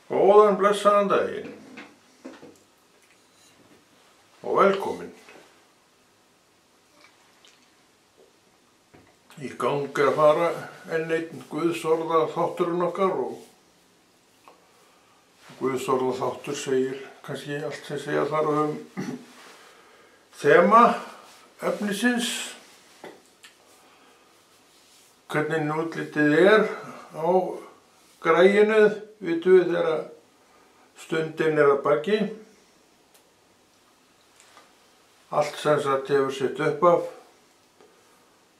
Góðan blessaðan daginn og velkomin. Í gang að fara enn einn Guðsorða þátturinn okkar og Guðsorða þáttur segir kannski allt sem segja þarf þema efnisins, hvernig útlitið á græinu, vitum við þegar stundin að baki. Allt sem sagt hefur sitt uppaf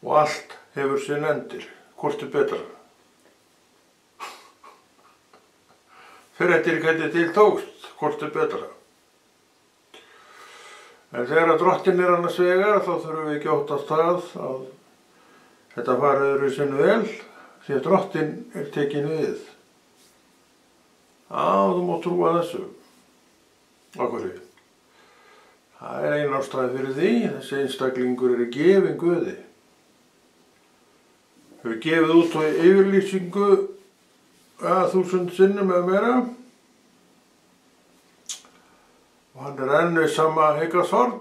og allt hefur sinn endir. Hvort betra? Fyrir eftir hvernig til tókst, hvort betra? En þegar drottinn annars vegar, þá þurfum við ekki óttast að þetta fari öðru sinni vel, því að drottinn tekinn við. Þú má trúa þessu. Af hverju? Það ein ástæða fyrir því, þessi einstaklingur gefinn Guði. Hefur gefið út á yfirlýsingu 1000 sinnum eða meira. Og hann enn við sama hyggasorn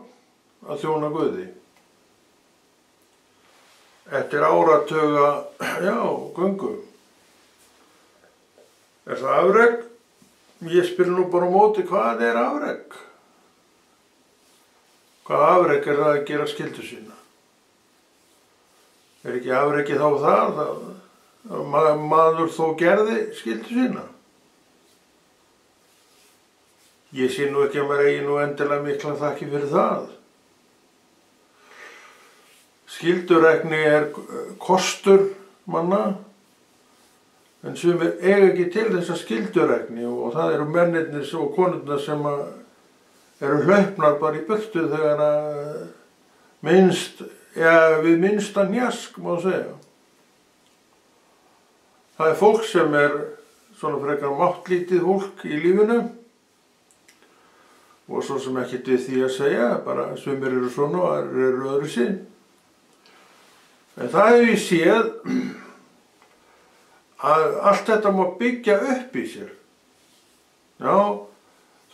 að þjóna Guði. Eftir áratuga, göngu. Er það afrek? Ég spyr nú bara á móti, hvað afrek? Hvað afrek það að gera skyldu sína? Ekki afrekið þá það að maður þó gerði skyldu sína? Ég sé nú ekki að maður eigi nú endilega mikla þakki fyrir það. Skyldurækni kostur manna, en sumir eiga ekki til þessa skyldurækni og það eru mennirnir og konurnar sem eru hlaupnar bara í burtu þegar við minnsta hnjask, má segja. Það fólk sem svona frekar máttlítið fólk í lífinu og svo sem ekkert við því að segja, bara sumir eru svona og aðrir eru öðru sinn. En það hef ég séð að allt þetta má byggja upp í sér. Já,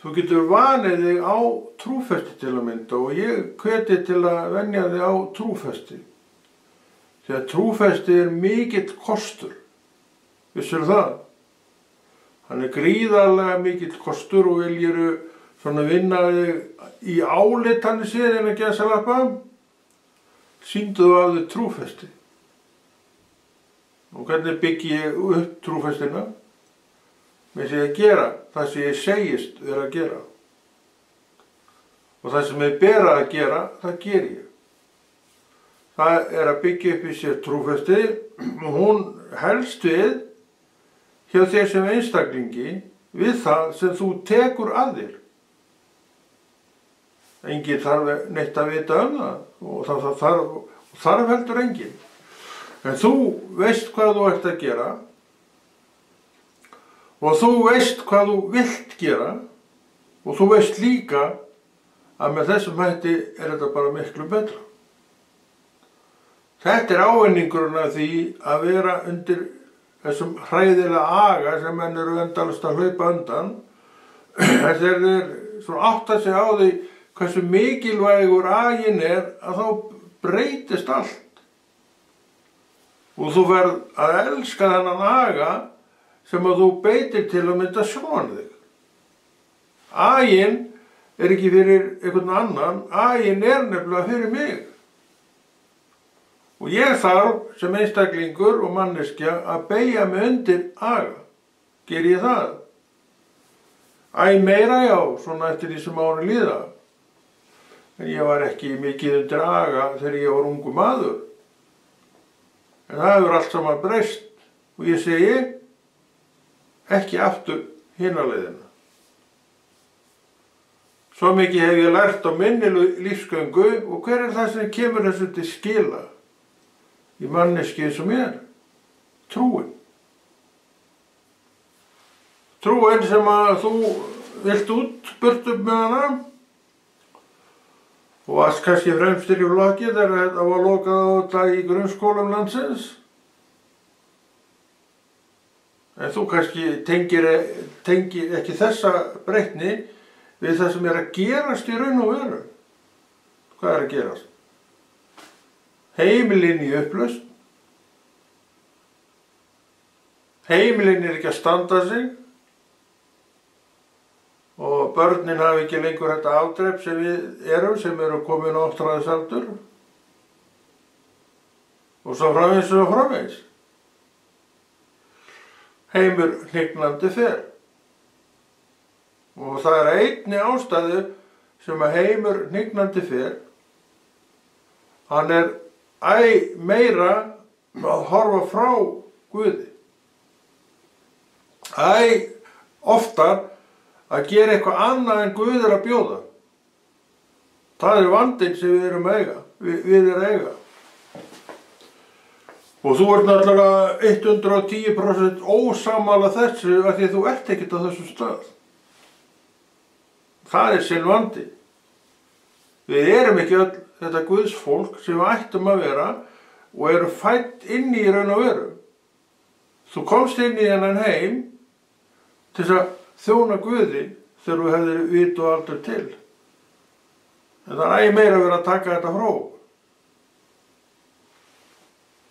þú getur vanið þig á trúfesti til að mynda og ég hveti til að venja þig á trúfesti. Því að trúfesti mikill kostur. Vissirðu það? Hann gríðarlega mikill kostur og viljiru svona vinna þig í álitanir séð en að gesa lappa. Sýndu þú af þig trúfesti. Og hvernig byggi ég upp trúfestina? Með því að gera það sem ég segist vera að gera. Og það sem ég bera að gera, það ger ég. Það að byggja upp í sér trúfesti og hún helst við hjá þér sem einstaklingi við það sem þú tekur að þér. Enginn þarf neitt að vita það og þarf heldur enginn. En þú veist hvað þú ert að gera og þú veist hvað þú vilt gera og þú veist líka að með þessum hætti þetta bara miklu betra. Þetta ávinningurinn af því að vera undir þessum hræðilega aga sem menn eru endalaust að hlaupa undan. Þegar þeir svona átta sig á því hversu mikilvægur aginn að þá breytist allt. Og þú verð að elska þennan aga sem að þú beitir til að mynda sjón þig. Aginn ekki fyrir einhvern annan, aginn nefnilega fyrir mig. Og ég þarf sem einstaklingur og manneskja að beygja mig undir aga. Ger ég það? Meira já, svona eftir því sem árin líða. En ég var ekki mikið undir aga þegar ég var ungur maður. En það hefur allt saman breyst og ég segi ekki aftur hina leiðina. Svo mikið hef ég lært á minni lífsgöngu og hver það sem kemur þessu til skila í manneskju sem Trúin. Trúin sem að þú vilt út burtu með hana og varst kannski fremstir í flokki þegar þetta var lokað á þetta í grunnskólum landsins. En þú kannski tengir ekki þessa breytni við það sem að gerast í raun og veru. Hvað að gerast? Heimilin í upplausn. Heimilin ekki að standa sig og börnin hafa ekki lengur þetta afdrep sem við sem eru komin á áttræðisaldur og svo framvegis. Heimur hnignandi fer. Og það er einni ástæðu sem að heimur hnignandi fer. Hann er meira að horfa frá Guði. Oftar að gera eitthvað annað en Guð er að bjóða. Það er vandinn sem við erum að eiga. Við erum að eiga. Og þú ert náttúrulega 110% ósammála þessu af því að þú ert ekkert á þessum stað. Það er sinn vandi. Við erum ekki öll þetta Guðs fólk sem við ættum að vera og eru fædd inn í raun og veru. Þú komst inn í þennan heim til þess að þjóna Guði þegar þú hefðir vit og aldur til. En það er meira að vera að taka þetta frá.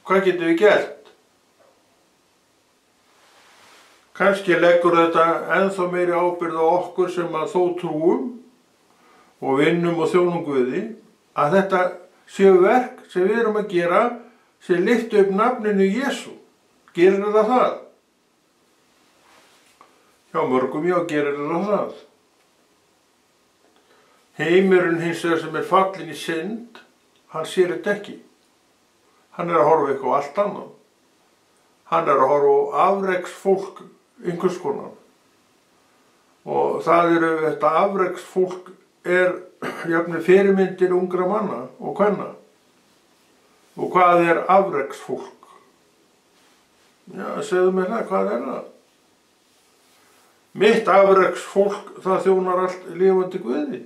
Hvað getum við gert? Kannski leggur þetta ennþá meiri ábyrgð á okkur sem að þó trúum og vinnum og þjónum Guði að þetta séu verk sem við erum að gera sem lyfti upp nafninu Jesú. Gerir þetta það? Hjá mörgum gerir þetta það. Heimurinn hins vegar sem er fallinn í synd, hann sér þetta ekki. Hann er að horfa eitthvað á allt annað. Hann er að horfa á afreksfólk einhvers konar. Og það þetta afreksfólk jafnvel fyrirmyndir ungra manna og kvenna. Og hvað er afreksfólk? Já, segðu mér það, hvað er það? Mitt afreksfólk, það þjónar allt lifandi Guði.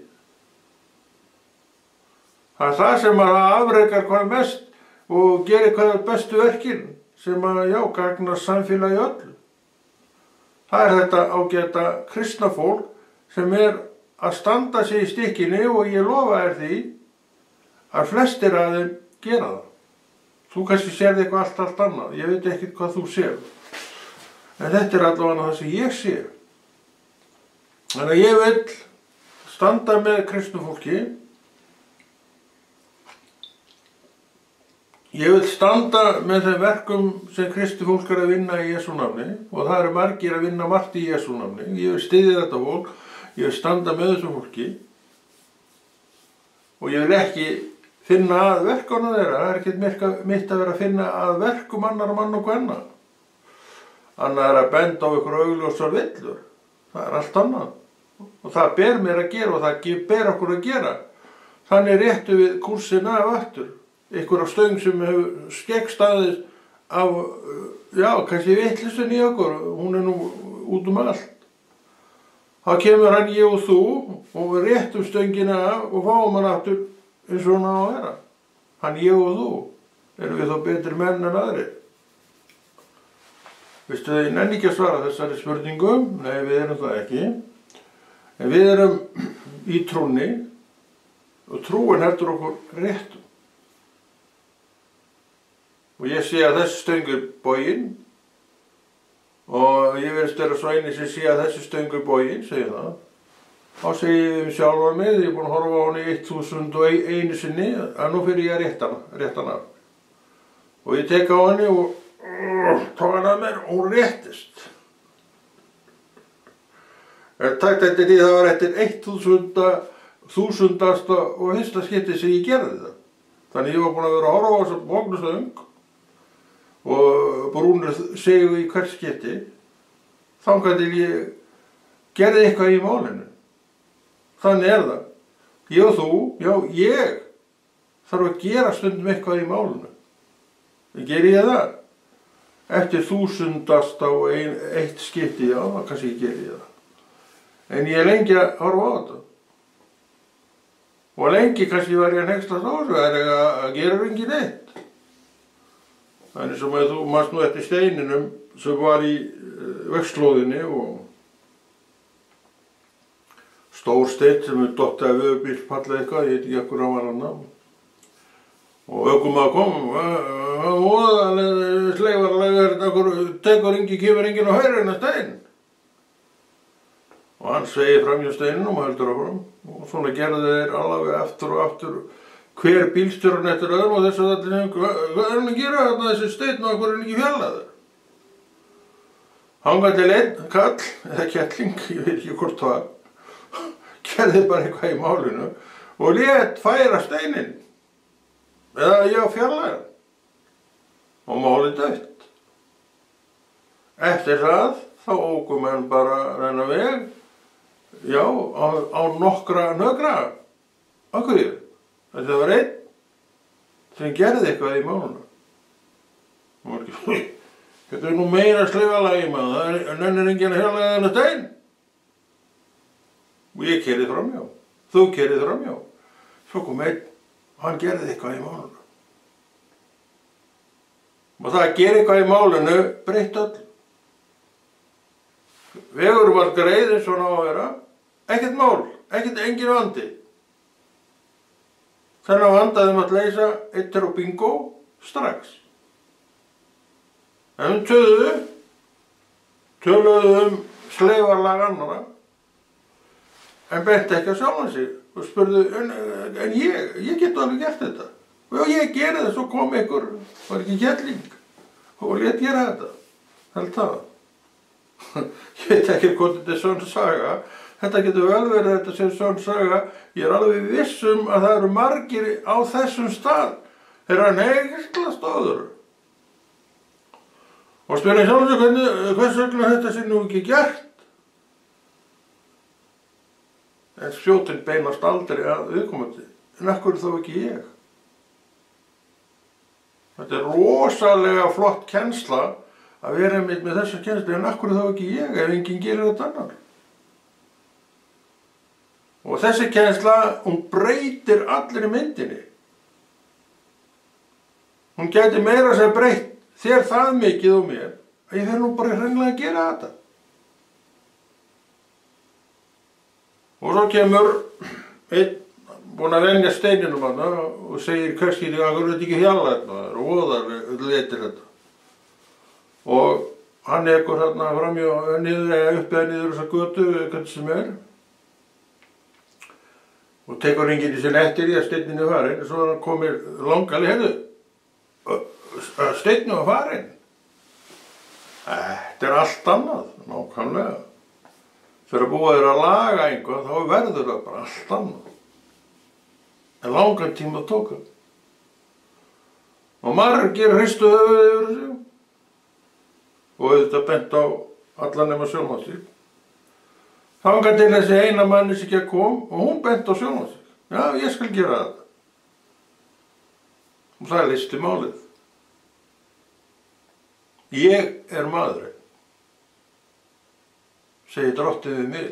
Það er það sem að afrekar hvað mest og gerir hvað bestu verkin sem að gagnast samfélagi öllu. Það er þetta ágæta kristna fólk sem að standa sig í stykkinu og ég lofa því að flestir af þeim gera það. Þú kannski sérð eitthvað allt annað, ég veit ekkert hvað þú sér. En þetta er allavega það sem ég sé. Þannig að ég vil standa með kristnu fólki. Ég vil standa með þeim verkum sem kristið fólk að vinna í Jesú nafni og það eru margir að vinna margt í Jesú nafni. Ég vil styðja þetta fólk, ég vil standa með þessu fólki og ég vil ekki finna að verkunum þeirra. Það er ekkert mitt að vera að finna að verkum annar mann og kvenna. Annað er að benda á ykkur augljósar villur. Það er allt annað. Og það ber mér að gera og það ber okkur að gera. Þannig réttum við kúrsinn af aftur. Einhverja stöng sem hefur skeggstaðist af, kannski vitleysun í okkur, hún nú út allt. Þá kemur hann ég og þú og við réttum stöngina af og fáum hann aftur eins og hann á að vera. Hann ég og þú, erum við þá betri menn en aðrir? Veistu þið, ég nenni ekki að svara þessari spurningum, nei við erum það ekki. En við erum í trúnni og trúin heldur okkur réttum. Og ég sé að þessi stöng bogin og ég verðist vera svo eini sem sé að þessi stöng bogin, segir það. Þá segir ég sjálfan mig, ég er búin að horfa á hann í 1001 sinni, að nú fyrir ég að rétta hann af. Og ég tek á henni og tók hann af mér og hún réttist. Takt eftir því það var eftir 1000 og fyrsta skipti sem ég gerði það. Þannig ég var búin að vera að horfa á þessa bóknustöng og brúnur segu í hvert skipti þangað til ég gerði eitthvað í málinu. Þannig er það. Ég og þú, ég þarf að gera stundum eitthvað í málinu. Geri ég það? Eftir 1000 og eitt skipti, kannski geri ég það. En ég er lengi að horfa á þetta. Og lengi kannski var ég að hneykslast á þessu, að gera engin neitt. Þannig sem að þú manst nú eftir steininum sem var í vegslóðinni og stór steinn sem dottaði af vegubíl fallið eitthvað, ég veit ekki akkur hann var hann. Og ökumaður kom, voðalega sleifarlega, kemur enginn á hægri en stein. Og hann sveigir fram hjá steininum og heldur áfram. Og svona gerðu þeir alveg aftur og aftur. Hver bílstjórinn eftir öðrum og þessu allir, hvað hann að gera þarna þessi steinn og hvað hann ekki fjallaður? Hangað til einn kall, eða kettling, ég veit ekki hvort það, gerði bara eitthvað í málinu og lét færa steinin. Eða ég fjarlæga. Og málið dautt. Eftir það, þá óku menn bara þennan veg, já, á nokkra nögra. Af hverju? Þetta var einn sem gerði eitthvað í málinu. Og ekki, þetta nú meira sleifarlagi maður, það nennir enginn að fjarlæga þennan stein. Og ég keyrði framhjá, þú keyrði framhjá. Svo kom einn, hann gerði eitthvað í málinu. Og það að gera eitthvað í málinu breytti öll. Vegur var greið eins og hann á að vera, ekkert mál, engin vandi. Þennan vandaðum að leysa eittir og bingo strax. En töluðu sleifarlag annara, en benti ekki að sjálfa sig og spurðu, en ég get alveg gert þetta. Og ég gerði það, svo kom ykkur, var ekki kettling, og lét gera þetta. Held það. Ég veit ekki hvort þetta sönn saga. Þetta getur vel verið að þetta sé sönn saga. Ég alveg viss að það eru margir á þessum stað. Þeir eru negla stóður. Og spyrir sjálf sig hvers vegna þetta sé nú ekki gert. En spjótin beinast aldrei að viðkomandi. En af hverju þá ekki ég? Þetta er rosalega flott kennsla að vera með þessa kennslu, en af hverju þá ekki ég ef enginn gerir þetta annar? Og þessi kennsla, hún breytir allir í myndinni. Hún gæti meira að segja breytt þér það mikið og mér að ég fer nú bara hreinlega að gera þetta. Og svo kemur einn búinn að venja steininum hana og segir hverskýri að hann er ekki hjalla þetta og voðar letir þetta. Og hann ekkur hérna framjá niður eða upp eða niður þessa götu, hvernig sem er. Og tekur enginn í sinni eftir í að steinninn er farin, og svo hann komir langali, heyrðu, steinninn var farin. Þetta er allt annað, nákvæmlega. Þegar búið er að laga einhvað, þá verður það bara allt annað. En langan tíma tók það. Og margir hristu höfuðið yfir þessu. Og auðvitað bent á alla nema sjálfan sig. Þangað til þessi eina manneskja kom og hún bent á sjálfan sig. Já, ég skal gera þetta. Og það leysti málið. Ég er maðurinn, segir drottinn við mig.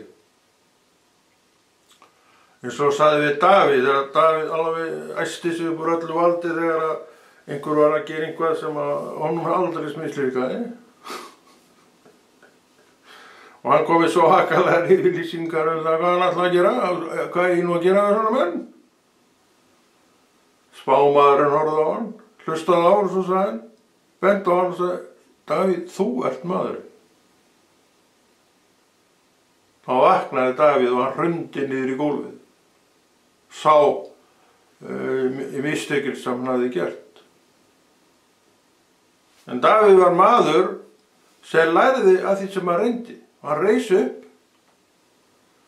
Eins og sagði við Davíð, þegar Davíð alveg æsti sig upp úr öllu valdi þegar einhver var að gera eitthvað sem honum aldrei mislíkaði. Og hann komið svo hakalega yfirlýsingar það hvað hann ætlaði að gera, hvað ég nú að gera með svona menn. Spámaðurinn horfði á hann, hlustaði á hann og svo sagði hann, benti á hann og sagði, Davíð, þú ert maðurinn. Þá vaknaði Davíð og hann hrundi niður í gólfið. Sá í mistökin sem hann hafði gert. En Davíð var maður sem lærði að því sem hann reyndi. Hann reis upp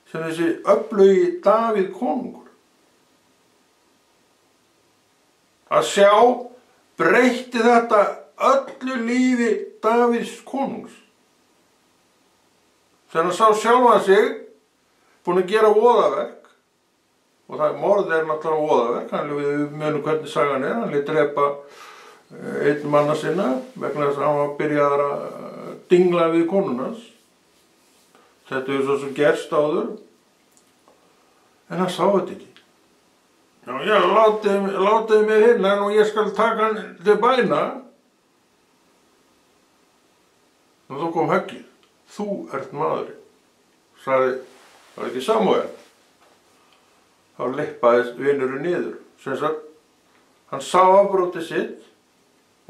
sem þessi öflugi Davíð konungur. Að sjá breytti þetta öllu lífi Davíðs konungs. Þegar hann sá sjálfan sig búinn að gera voðaverk, og það morð er náttúrulega voðaverk, við munum hvernig sagan er, hann lét drepa einn manna sinna vegna þess að hann var byrjaður að dingla við konunans. Þetta er svo sem gerst áður, en hann sá þetta ekki. Já, látið mig hérna og ég skal taka hann til bæna. Og þá kom höggið. Þú ert maðurinn. Sagði, var ekki Samúel? Þá lyppaðist vinurinn niður. Sem sagt, hann sá afbrotið sitt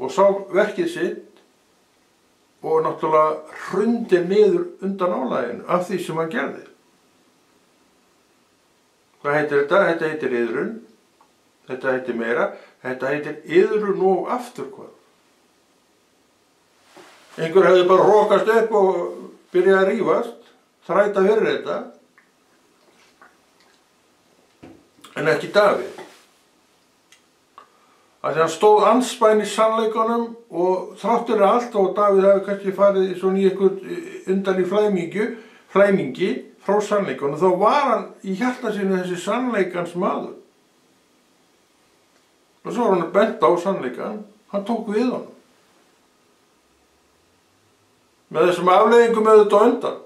og sá verkið sitt og náttúrulega hrundi niður undan álaginu af því sem hann gerði. Hvað heitir þetta? Þetta heitir iðrun. Þetta heitir meira. Þetta heitir iðrun og afturkvæð. Einhver hefði bara rokast upp og byrjaði að rífast, þræta fyrir þetta, en ekki Davíð. Af því hann stóð andspænis sannleikanum og þráttur allt og Davíð hefði kannski farið svona í einhvern undan í flæmingi frá sannleikanum, þá var hann í hjarta sínu þessi sannleikans maður. Og svo var hann bent á sannleikan, hann tók við honum. Með þessum afleiðingum auðvitað á undan.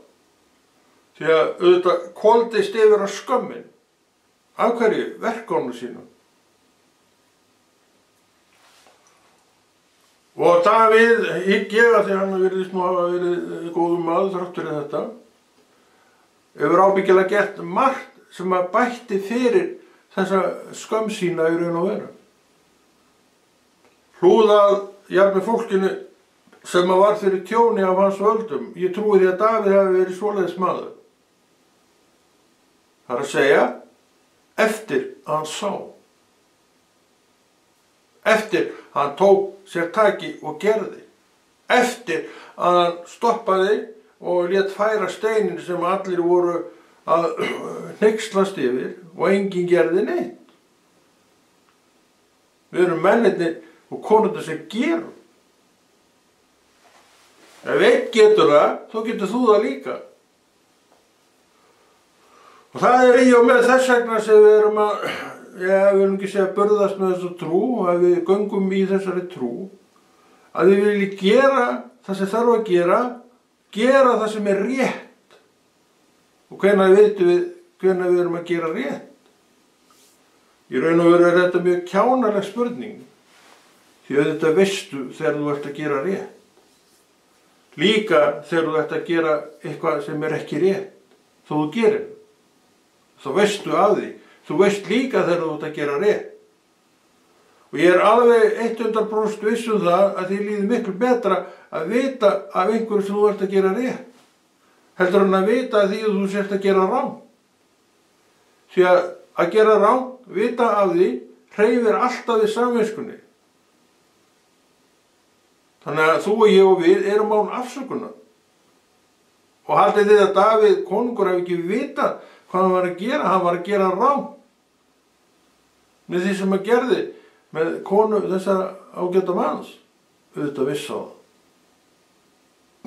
Því að auðvitað koldist yfir að skömmin. Af hverju? Verkunum sínum. Og Davíð, hygg ég að því hann virðist nú hafa verið góðum maður þrátt fyrir þetta, hefur ábyggilega gert margt sem að bætti fyrir þessa skömm sína í raun og veru. Hlúðað jafnvel fólkinu sem var fyrir tjóni af hans völdum. Ég trúi því að Davíð hefði verið svoleiðis maður. Það er að segja, eftir að hann sá. Eftir að hann tók sér taki og gerði. Eftir að hann stoppaði og lét færa steinin sem allir voru að hneykslast yfir og enginn gerði neitt. Við erum mennirnir og konurnar sem gerum. Ef einn getur það, þá getur þú það líka. Og það er í og með þess vegna sem við erum að, við viljum ekki segja burðast með þessu trú, að við göngum í þessari trú, að við viljum gera það sem þarf að gera það sem er rétt. Og hvenær veitum við hvenær við erum að gera rétt? Í raun og veru er þetta mjög kjánaleg spurning, því að þetta veistu þegar þú ert að gera rétt. Líka þegar þú ert að gera eitthvað sem er ekki rétt, þó þú gerir. Þá veistu af því. Þú veist líka þegar þú ert að gera rétt. Og ég er alveg 100% viss um það að því líður miklu betra að vita af einhverju sem þú ert að gera rétt, heldur en að vita af því að þú sért að gera rangt. Því að gera rangt, vita af því, hreyfir alltaf við samviskunni. Þannig að þú og ég og við erum án afsökunar. Og haldið þið að Davíð konungur hafi ekki vitað hvað hann var að gera rangt. Með því sem hann gerði með konu þessara ágæta manns, auðvitað viss á það.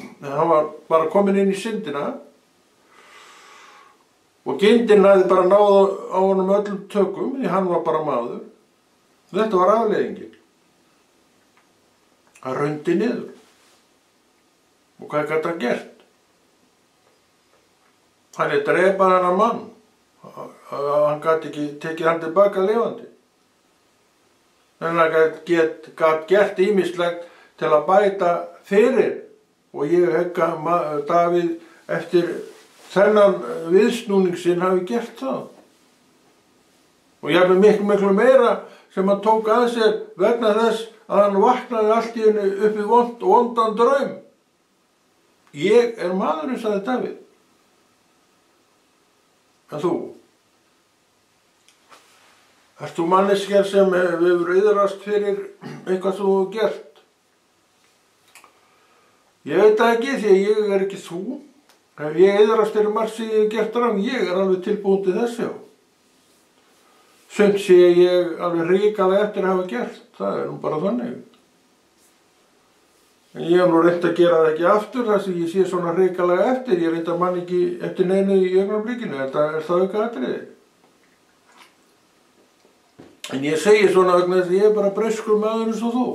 En hann var bara komin inn í syndina og gindin hafði bara náð á honum öllum tökum, því hann var bara maður. Þetta var afleiðingin. Hann hrundi niður. Og hvað gat hann gert? Hann drepa þennan mann. Hann gat ekki tekið hann tilbaka lifandi. En hann gat gert ýmislegt til að bæta fyrir. Og ég hegg að Davíð eftir þennan viðsnúning sinn hafi gert það. Og jafnvel miklu meira sem hann tók að sér vegna þess að hann vaknaði allt í henni upp í vondan draum. Ég er maðurinn, sagði Davíð. En þú? Ert þú manneskja sem hefur iðrast fyrir eitthvað sem þú hefur gert? Ég veit það ekki, því að ég er ekki þú. Ef ég iðrast fyrir margt sem ég hef gert rangt, ég er alveg tilbúin til þess, já. Sumt sé ég alveg hrikalega eftir að hafa gert, það er nú bara þannig. En ég hef nú reynt að gera það ekki aftur þar sem ég sé svona hrikalega eftir, ég reyndar mann ekki eftir neinu í augnablikinu, þetta er það aukaatriði. En ég segi svona vegna þess að ég er bara breskur maður eins og þú.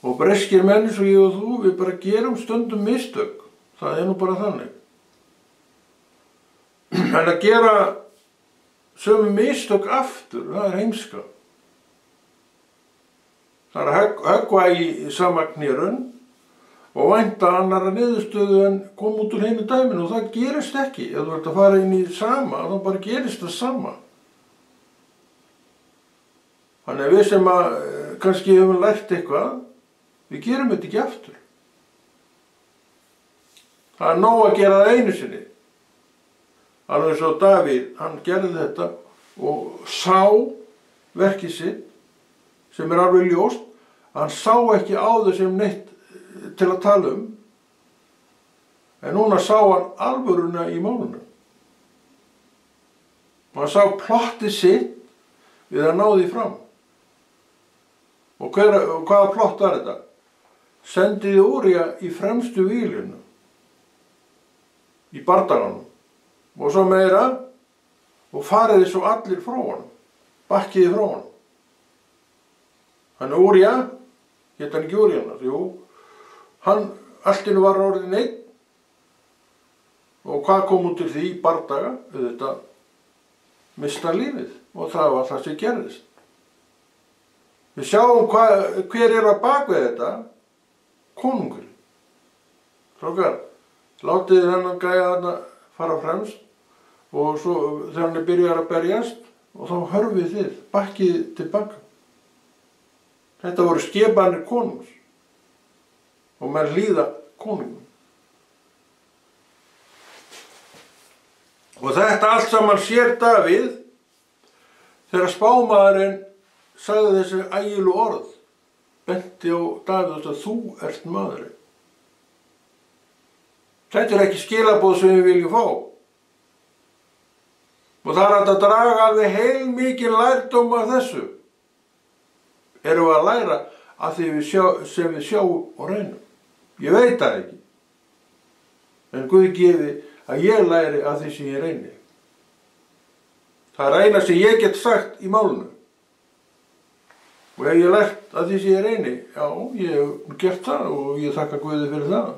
Og breskir menn eins og ég og þú, við bara gerum stundum mistök, það er nú bara þannig. En að gera sömu mistök aftur, það er heimska. Það er að höggva í sama knérun, og vænta annarra niðurstöðu en kom út úr hinu dæminu, og það gerist ekki. Ef þú ert að fara inn í sama, þá bara gerist það sama. Þannig að við sem að kannski höfum lært eitthvað, við gerum þetta ekki aftur. Það er nóg að gera það einu sinni. Alveg svo Davíð, hann gerði þetta og sá verkið sitt, sem er alveg ljóst. Hann sá ekki á þau sem neitt til að tala en núna sá hann alvöruna í málunum. Hann sá plottið sitt við að ná því fram. Og hvaða plott var þetta? Sendiði Úrija í fremstu víglinu, í bardaganum, og svo meira, og fariði svo allir frá honum, bakkiði frá honum. Þannig Úrija, hét hann ekki Úríjanar, jú, hann allt í einu var orðinn einn, og hvað kom út úr því í bardaga? Þetta mista lífið, og það var það sem gerðist. Við sjáum hver er á bakvið þetta, konungurinn. Strákar, látið þennan gæja þarna fara fremst, og svo þegar hann byrjar að berjast, og þá hörfið þið, bakkið tilbaka. Þetta voru skipanir konungs, og menn hlýða konungum. Og þetta allt saman sér Davíð þegar spámaðurinn sagði þessi ægilu orð, benti á Davíð að þú ert maðurinn. Þetta er ekki skilaboð sem við viljum fá. Og það er hægt að draga alveg heilmikinn lærdóm af þessu. Erum við að læra af því sem við sjáum og reynum? Ég veit það ekki. En Guð gefi að ég læri af því sem ég reyni. Það er eina sem ég get sagt í málinu. Og ef ég lært af því sem ég reyni, já, ég hef gert það og ég þakka Guði fyrir það.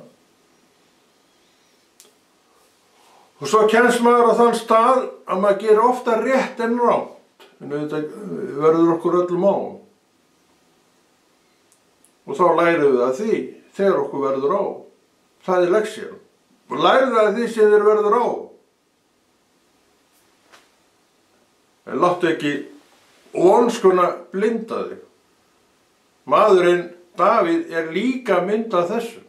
Og svo kemst maður á þann stað að maður gerir ofta rétt en rangt. En þetta verður okkur öllum á. Og þá lærum við að því þegar okkur verður á. Það er lexían. Og lærið að því sem þér verður á. En láttu ekki vonskuna blinda þig. Maðurinn Davíð er líka mynd af þessu.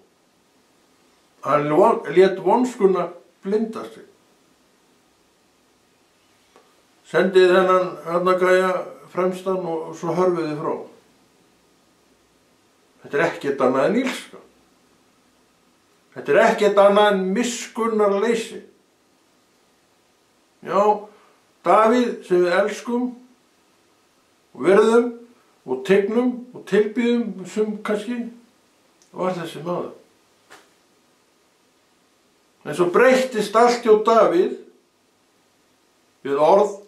Hann lét vonskuna blinda sig. Sendið þennan gæja fremstan og svo hörfiði frá. Þetta er ekkert annað en illska. Þetta er ekkert annað en miskunnarleysi. Já, Davíð sem við elskum og virðum og tignum og tilbýðum sem kannski var þessi maður. En svo breyttist allt hjá Davíð við orð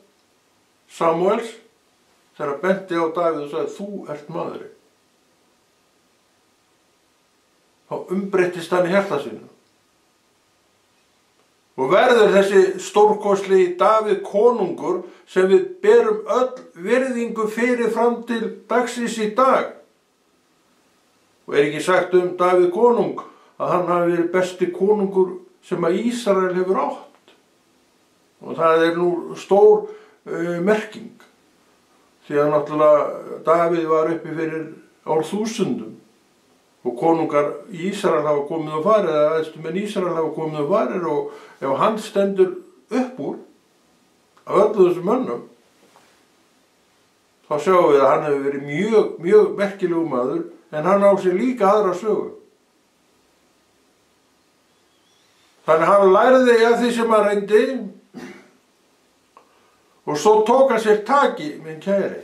Samúels þegar hann benti á Davíð og sagði þú ert maðurinn. Þá umbreyttist hann í hjarta sínu. Og verður þessi stórkostlegi Davíð konungur sem við berum öll virðingu fyrir fram til dagsins í dag. Og er ekki sagt Davíð konung að hann hafi verið besti konungur sem að Ísrael hefur átt. Og það er nú stór merking. Því að náttúrulega Davíð var uppi fyrir árþúsundum. Og konungar í Ísrael hafa komið og farið, eða æðstu menn Ísrael hafa komið og farið, og ef hann stendur upp úr af öllu þessum mönnum, þá sjáum við að hann hefur verið mjög merkilegu maður, en hann á sér líka aðra sögu. Þannig hann lærði af því sem hann reyndi, og svo tók hann sér taki, minn kæri,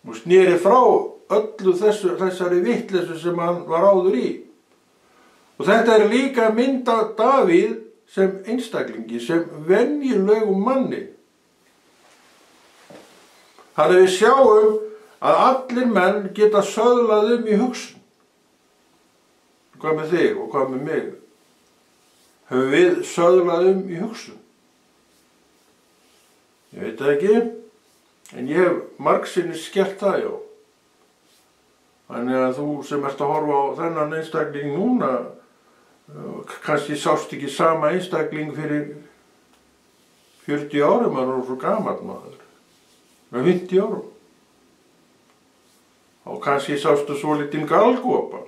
og sneri frá öllu þessari vitleysu sem hann var áður í. Og þetta er líka mynd af Davíð sem einstaklingi, sem venjulegum manni. Þannig við sjáum að allir menn geta söðlað í hugsun. Hvað með þig og hvað með mig? Höfum við söðlað í hugsun? Ég veit það ekki, en ég hef margsinnis gert það, já. Þannig að þú sem ert að horfa á þennan einstakling núna, kannski sást ekki sama einstakling fyrir 40 árum, hann var svo gamall maður, með 50 árum. Og kannski sástu svolítinn galgopa.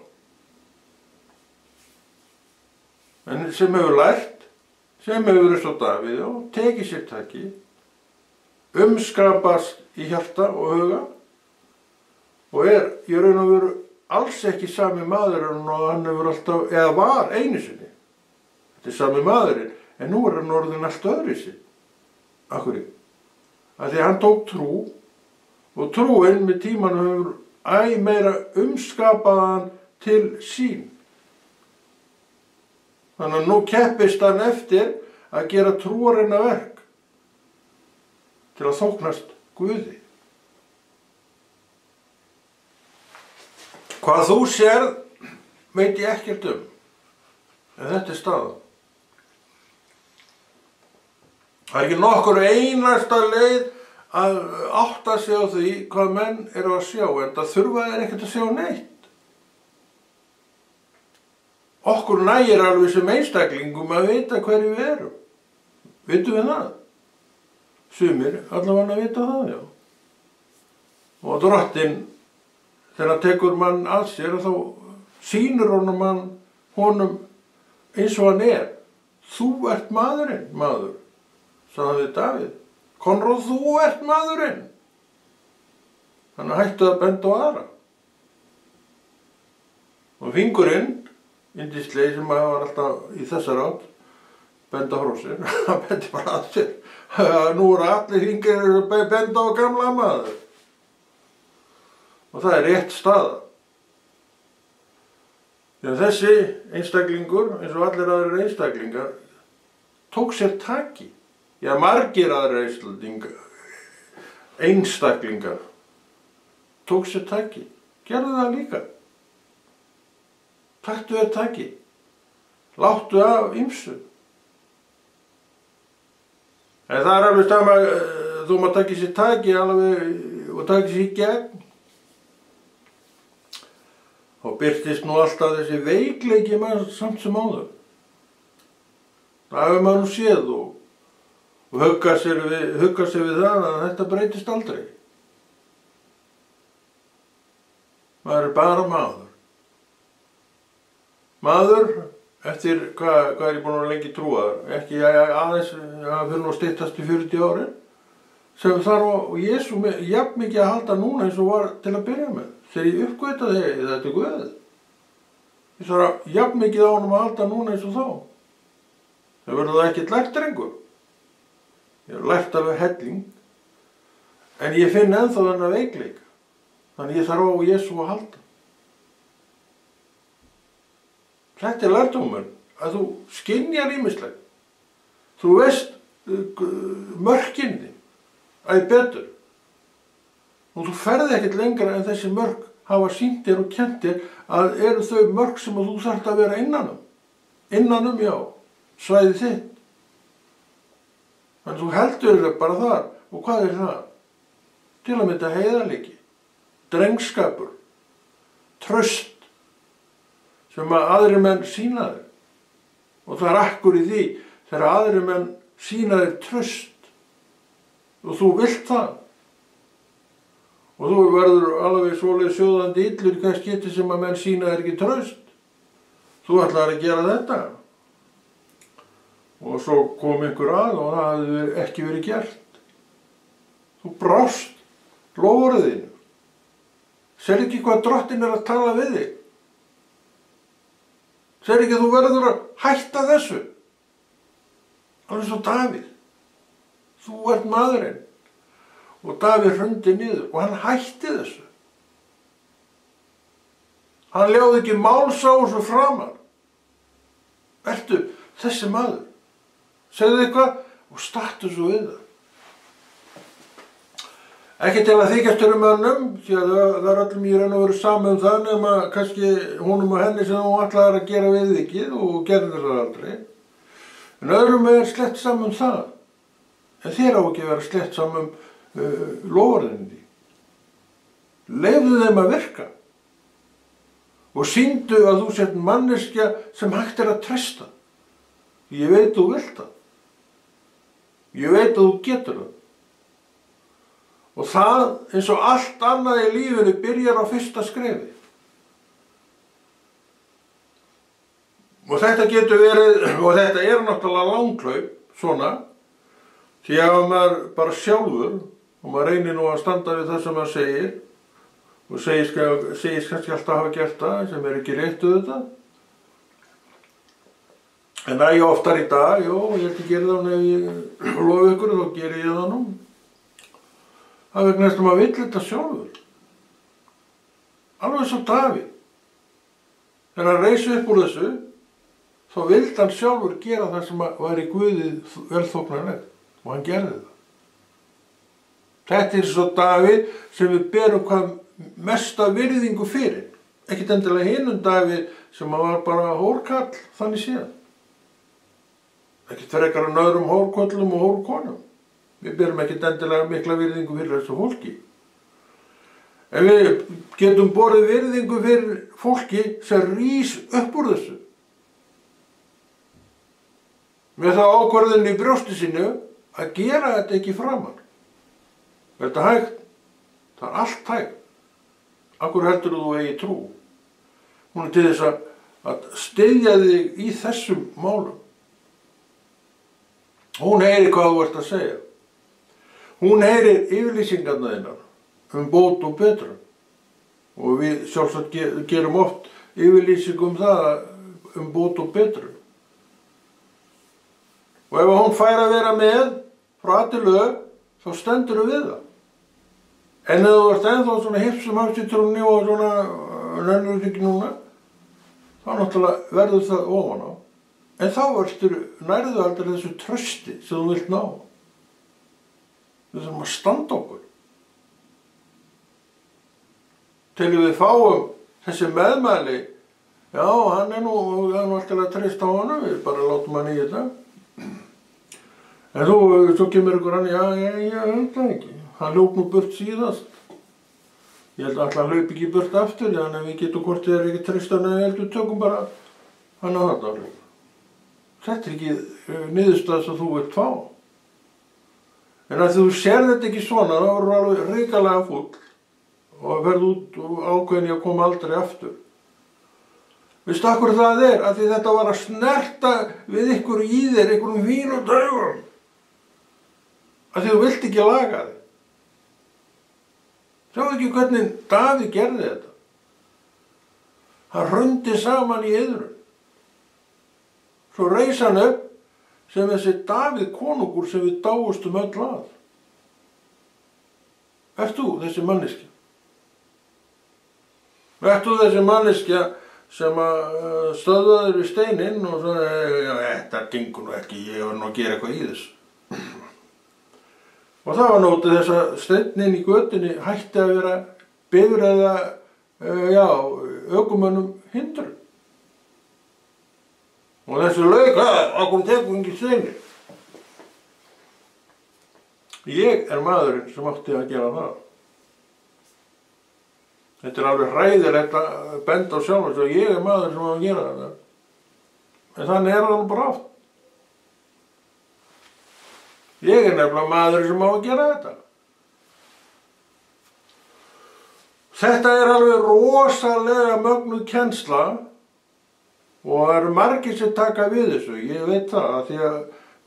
En sem hefur lært, sem hefur verið svo Davíð og tekið sér taki, umskapast í hjarta og huga og í raun og veru alls ekki sami maðurinn og hann hefur alltaf, eða var einu sinni. Þetta sami maðurinn, en nú hann orðinn allt öðruvísi. Af hverju? Af því hann tók trú og trúin með tímanum hefur æ meira umskapaðan til sín. Þannig að nú keppist hann eftir að gera trúarinnar verk til að þóknast Guði. Hvað þú sérð veit ég ekkert en þetta staðan. Það ekki nokkur einasta leið að átta sig á því hvað menn eru að sjá, en það þurfa þeir ekkert að sjá neitt. Okkur nægir alveg sem einstaklingum að vita hverju við erum. Vitum við það? Sumir allavega að vita það, já. Og Drottinn, þegar hann tekur mann að sér, þá sýnir honum eins og hann er. Þú ert maðurinn, maður, sagði við Davíð. Konráð, þú ert maðurinn. Þannig að hættu að benda á aðra. Og fingurinn, yndislega sem var alltaf í þessar átt, benda frá sér, hann bendi bara að sér. Nú eru allir hringir að benda á gamla maður. Og það er rétt staða. Já, þessi einstaklingur, eins og allir aðrir einstaklingar, tók sér taki. Já, margir aðrir einstaklingar tók sér taki. Gerðu það líka. Taktu þér taki. Láttu af ýmsu. En það er alveg sama, þú maður taki sér taki alveg og taki sér í gegn. Þá birtist nú alltaf þessi veikleiki mann samt sem áður. Það hefur maður nú séð og hugga sér við það að þetta breytist aldrei. Maður er bara maður. Maður, eftir hvað er ég búinn að vera lengi trúaður, ekki aðeins að fyrir nú styttast í 40 árin, sem þarf á Jesú jafn mikið að halda núna eins og var til að byrja með. Þegar ég uppgötaði þetta Guð. Ég þarf jafn mikið á honum að halda núna eins og þá. Það verður það ekkert lært drengur. Ég hef lært alveg helling, en ég finn ennþá þennan veikleika. Þannig ég þarf á Jesú að halda. Þetta er lærdómur, að þú skynjar ýmislegt. Þú veist mörkin þín, æ betur. Og þú ferði ekkert lengra en þessi mörk hafa sýnt þér og kennt þér að eru þau mörk sem þú þarft að vera innanum. Innanum, já, svæði þitt. Þannig þú heldur þér bara þar. Og hvað er það? Til að mynda heiðarleiki, drengskapur, traust, sem að aðrir menn sýna þér. Og það er akkur í því þegar aðrir menn sýna þér traust og þú vilt það. Og þú verður alveg svoleið sjóðandi illur í hvers geti sem að menn sýna þér ekki traust. Þú ætlar að gera þetta. Og svo kom einhver að og það hafði ekki verið gert. Þú brást loforðinu. Sér ekki hvað Drottinn er að tala við þig. Sér ekki að þú verður að hætta þessu. Alveg svo Davíð. Þú ert maðurinn. Og Davíð hrundi niður og hann hætti þessu. Hann ljáði ekki máls á þessu framar. Vertu þessi maður. Segðu eitthvað og startu svo við það. Ekki til að þykjast mönnum, því að það er öllum í raun og veru saman það nema kannski honum og henni sem hún ætlaði að gera viðvikið og gerði það aldrei. En öðrum er slett saman það. En þér á ekki að vera slett saman loforðinni því. Leyfðu þeim að virka. og sýndu að þú sért manneskja sem hægt að treysta. Ég veit þú vilt það. Ég veit að þú getur það. Og það, eins og allt annað í lífinu, byrjar á fyrsta skrefi. Og þetta getur verið, og þetta er náttúrulega langhlaup, svona, því að maður bara sjálfur, og maður reynir nú að standa við það sem maður segir, og segist kannski alltaf hafa gert það, sem er ekki rétt auðvitað. En það ég oftar í dag, ég ætti að gera það ef ég lofi ykkur, þá geri ég það nú. Það er vegna þess að maður vill þetta sjálfur. Alveg eins og Davíð. Þegar hann reis upp úr þessu, þá vildi hann sjálfur gera það sem væri Guði velþóknarlegt, og hann gerði það. Þetta er svo Davíð sem við berum hvað mesta virðingu fyrir. Ekkert endilega hinum Davíð sem var bara hórkall, þannig séð. Ekkert frekar en öðrum hórkollum og hórkonum. Við berum ekkert endilega mikla virðingu fyrir þessu fólki. En við getum borið virðingu fyrir fólki sem rís upp úr þessu. Með það ákvörðun í brjósti sínu að gera þetta ekki framan. Er þetta hægt? Það er allt hægt. Af hverju heldur þú eigi trú? Hún er til þess að styðja þig í þessum málum. Hún heyrir hvað þú ert að segja. Hún heyrir yfirlýsingarnar þínar bót og betrun. Og við sjálfsagt gerum oft yfirlýsingum það bót og betrun. Og ef hún fær að vera með frá A til Ö, þá stendur við það. En ef þú ert ennþá svona hipsum hafst í trúnni og svona nennur ekki núna, þá náttúrulega verður það ofan á. En þá nærðu aldrei þessu trösti sem þú vilt ná. Við þurfum að standa okkur. Til við fáum þessi meðmæli, já, hann er nú alltaf að treysta á hana, við bara látum hann í þetta. En svo kemur ykkur hann, ég veit það ekki. Hann hljóp nú burt síðast. Ég held að hann hlaup ekki burt aftur, þannig að við getum hvort þið er ekki treysta hann, ég heldur tökum bara hann á þetta alveg. Þetta er ekki niðurstaða sem þú vilt fá. En að þú sér þetta ekki svona, þá verður alveg hrikalega fúll og verður út ákveðin í að koma aldrei aftur. Veistu af hverju það er? Af því þetta var að snerta við ykkur í þér, ykkurum fínu daugum. Af því þú vilt ekki laga þig. Sjáðu ekki hvernig Davíð gerði þetta. Hann hrundi saman í iðrun. Svo reis hann upp sem þessi Davíð konungur sem við dáumst öll að. Ert þú þessi manneskja? Ert þú þessi manneskja sem stöðvaður við steininn og svo, þetta gengur nú ekki, ég var nú að gera eitthvað í þessu. Og það var nótið þess að steinninn í götunni hætti að vera bifreiða, ökumönnum hindrun. Og þessu lauk, okkur tekum ekki steini. Ég er maðurinn sem átti að gera það. Þetta er alveg hræðilegt að benda á sjálf og ég er maður sem á að gera þetta. En þannig er það bara oft. Ég er nefnilega maður sem á að gera þetta. Þetta er alveg rosalega mögnuð kennsla og það eru margir sem taka við þessu. Ég veit það að því að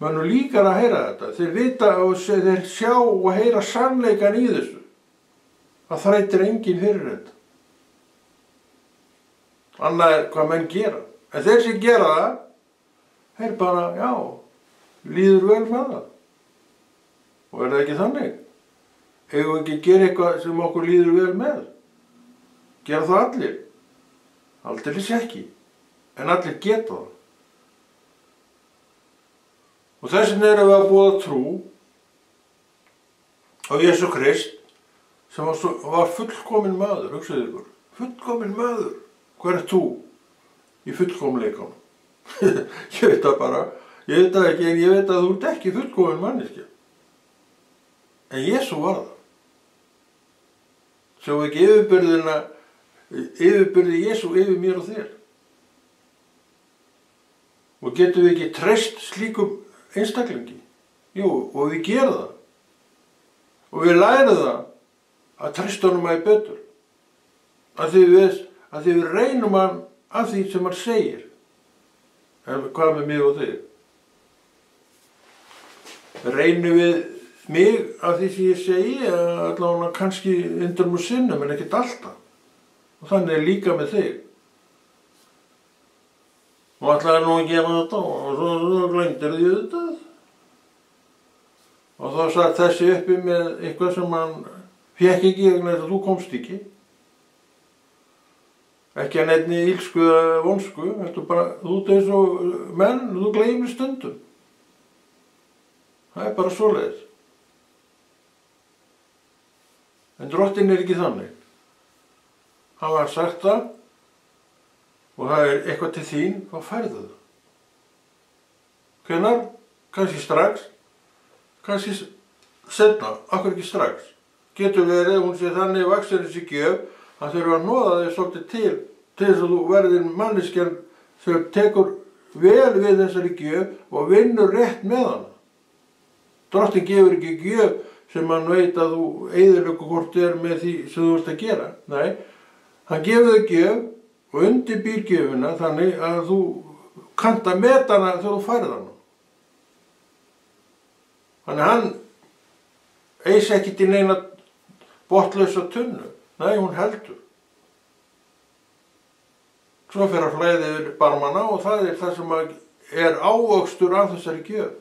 mönnum líkar að heyra þetta. Þeir vita og þeir sjá og heyra sannleikan í þessu. Það þrætir enginn fyrir þetta. Annað er hvað menn gera. En þeir sem gera það, þeir bara, líður vel með það. Og er það ekki þannig? Eigum við ekki að gera eitthvað sem okkur líður vel með? Gera það allir? Aldeilis ekki. En allir geta það. Og þess vegna erum við að boða trú á Jesú Krist sem var fullkominn maður, hugsaðu ykkur. Fullkominn maður. Hver ert þú í fullkomleikanum? Ég veit það bara. Ég veit það ekki, en ég veit að þú ert ekki fullkominn manneskja. En Jesú var það. Sjá ekki yfirbyrðina yfirbyrði Jesú yfir mér og þér? Og getum við ekki treyst slíkum einstaklingi? Jú, og við gerum það. Og við lærum það að treysta honum að betur. Að því við reynum hann af því sem hann segir. En hvað með mig og þig? Reynum við mig af því sem ég segi, allavega kannski undrum og sinnum, en ekkert alltaf. Og þannig er líka með þig. Og ætlaði nú að gera þetta og svo glemdir því þetta. Og þá satt þessi uppi með eitthvað sem hann fékk ekki vegna þess að þú komst ekki. Ekki að neinni ílsku eða vonsku, þú ert eins og menn, þú gleymir stundum. Það er bara svoleiðis. En Drottinn er ekki þannig. Hann var sagt það og það er eitthvað til þín, þá færðu það. Hvenær? Kannski strax, kannski seinna, akkur ekki strax. Getur verið, hún sé þannig vaxir þessi gjöf, að þurfa að hnoða þig svolítið til þess að þú verðir manneskjan sem tekur vel við þessari gjöf og vinnur rétt með hana. Drottinn gefur ekki gjöf sem hann veit að þú eyðileggur hvort er með því sem þú ert að gera. Nei, hann gefur þig gjöf og undirbýr gjöfina þannig að þú kannt að meta hana þegar þú færð hana. Þannig hann eis ekkert í neina botnlausa tunnu. Nei, hún heldur. Svo fer að flæða yfir barmana og það er það sem er ávöxtur af þessari gjöf.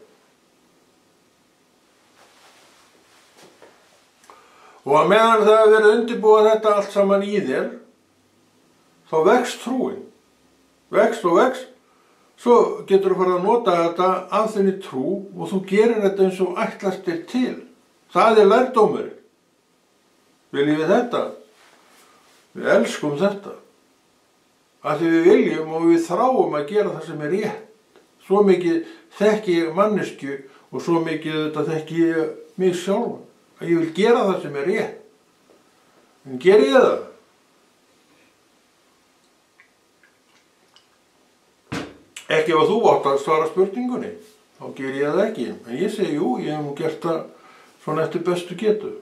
Og að meðan það hefur verið undirbúið þetta allt saman í þér, þá vex trúin. Vex og vex. Svo getur þú farið að nota þetta af þinni trú og þú gerir þetta eins og ætlast þér til. Það er lærdómurinn. Viljum við þetta? Við elskum þetta. Af því við viljum og við þráum að gera það sem er rétt. Svo mikið þekki ég manneskju og svo mikið þetta þekki ég mig sjálfan. Að ég vil gera það sem er rétt. En ger ég það? Ekki ef þú átt að svara spurningunni, þá ger ég það ekki. En ég segi, jú, ég hef nú gert það svona eftir bestu getu.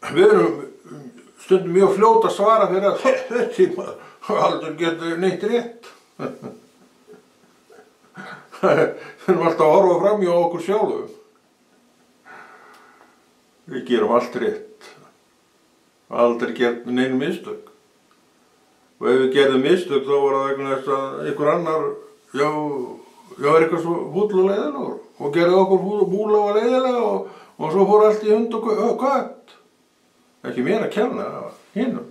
Við erum stundum mjög fljót að svara fyrir að þetta aldrei getur neitt rétt. Við erum alltaf að horfa fram hjá okkur sjálfum. Við gerum allt rétt. Aldrei gert neinu mistök. Og ef við gerðum mistök þá var það vegna þess að einhver annar var eitthvað svo húll og leiðilegur og gerði okkur búla og leiðilega og svo fór allt í hund og kött. Ekki mér að kenna, hinum.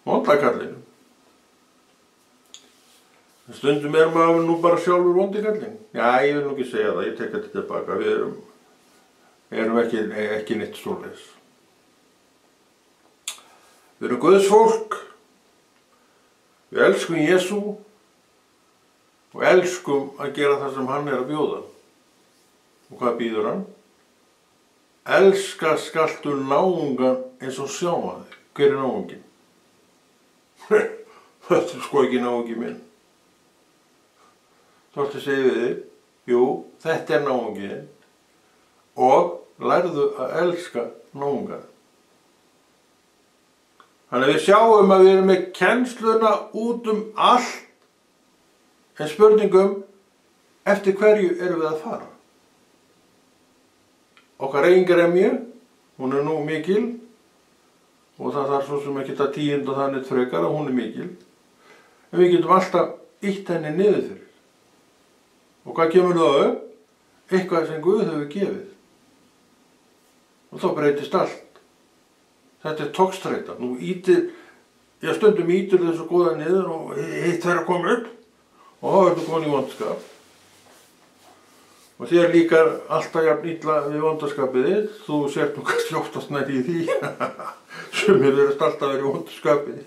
Vondakallinum. Stundum er maður nú bara sjálfur vondikallinn. Já, ég vil nú ekki segja það, ég tek þetta tilbaka. Við erum ekki neitt svoleiðis. Við erum Guðs fólk. Við elskum Jesú og elskum að gera það sem hann er að bjóða. Og hvað býður hann? Elska skaltu náungan eins og sjá að þig. Hver er náungin? Þetta er sko ekki náungi minn. Þá ætti að segja við þig, jú, þetta er náungin og lærðu að elska náungan. Þannig að við sjáum að við erum með kennsluna út allt, en spurningum, eftir hverju erum við að fara? Okkar eigin gremju, hún er nú mikil, og það þarf svo sem ekki að tíunda þannig frekar að hún er mikil, en við getum alltaf ýtt henni niður fyrir. Og hvað kemur það upp? Eitthvað sem Guð hefur gefið. Og þá breytist allt. Þetta er togstreita. Nú stundum ítir þessu góða niður og hitt þær að koma upp og þá ertu komin í vondskap. Og þér líkar alltaf jafn illa við vondaskapið þitt, þú sért nú kannski oftast nær í því. Sumir verðast alltaf verið í vondaskapið.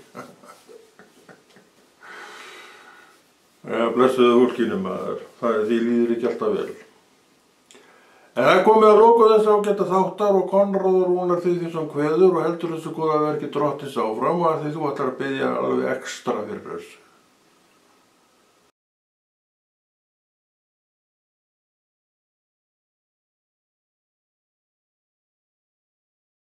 Blessuðu fólkinu maður, því líður ekki alltaf vel. En það er komið að loka þess ágæta þáttar og Konráð Rúnar Friðfinnsson kveður og heldur þessu góða verki Drottins áfram og að því þú ætlar að biðja alveg ekstra fyrir þessu.